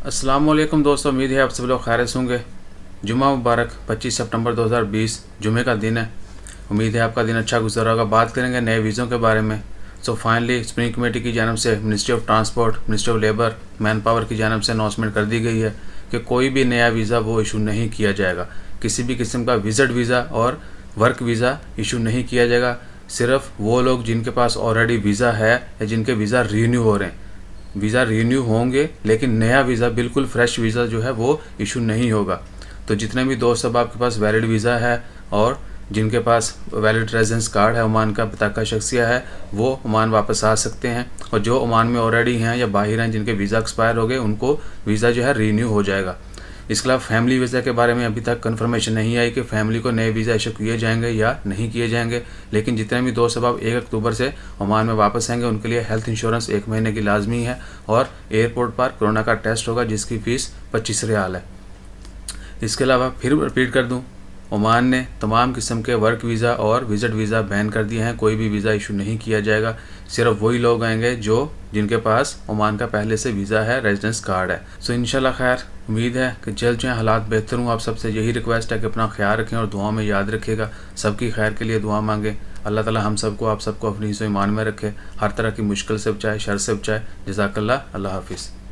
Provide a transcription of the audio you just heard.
अस्सलाम वालेकुम दोस्तों, उम्मीद है आप सब लोग खैरियत से होंगे। जुम्मा मुबारक 25 सितंबर 2020 जुमे का दिन है। उम्मीद है आपका दिन अच्छा गुजरा होगा। बात करेंगे नए वीज़ों के बारे में। सो फाइनली स्प्रिंग कमेटी की जानब से ministry of transport, ministry of labour, man power की जानब से अनाउंसमेंट कर दी गई है कि कोई भी नया वीज़ा वो इशू नहीं किया जाएगा। किसी भी किस्म का विज़िट वीज़ा और वर्क वीज़ा इशू नहीं किया जाएगा। सिर्फ वो लोग जिनके पास ऑलरेडी वीज़ा है या जिनके वीज़ा रीन्यू हो रहे हैं, वीज़ा रीन्यू होंगे, लेकिन नया वीज़ा बिल्कुल फ्रेश वीज़ा जो है वो इशू नहीं होगा। तो जितने भी दोस्त अब आपके पास वैलिड वीज़ा है और जिनके पास वैलिड रेजिडेंस कार्ड है, ओमान का पताका शख्सिया है, वो ओमान वापस आ सकते हैं। और जो ओमान में ऑलरेडी हैं या बाहर हैं जिनके वीज़ा एक्सपायर हो गए, उनको वीज़ा जो है रीन्यू हो जाएगा। इसके अलावा फैमिली वीज़ा के बारे में अभी तक कंफर्मेशन नहीं आई कि फैमिली को नए वीज़ा इशू किए जाएंगे या नहीं किए जाएंगे। लेकिन जितने भी दोस्त अब 1 अक्टूबर से ओमान में वापस आएंगे उनके लिए हेल्थ इंश्योरेंस 1 महीने की लाजमी है और एयरपोर्ट पर कोरोना का टेस्ट होगा जिसकी फ़ीस 25 रियाल है। इसके अलावा फिर रिपीट कर दूं, ओमान ने तमाम किस्म के वर्क वीज़ा और विज़िट वीज़ा बैन कर दिए हैं। कोई भी वीज़ा इशू नहीं किया जाएगा। सिर्फ वही लोग आएंगे जो जिनके पास ओमान का पहले से वीज़ा है, रेजिडेंस कार्ड है। सो इंशाल्लाह खैर, उम्मीद है कि जल्द जो है हालात बेहतर हों। आप सबसे यही रिक्वेस्ट है कि अपना ख्याल रखें और दुआ में याद रखिएगा। सबकी खैर के लिए दुआ मांगे। अल्लाह ताला हम सबको आप सबको अपनी हिस्सों ईमान में रखे, हर तरह की मुश्किल से बचाए, शर से बचाए। जज़ाकल्लाह। अल्लाह हाफिज़।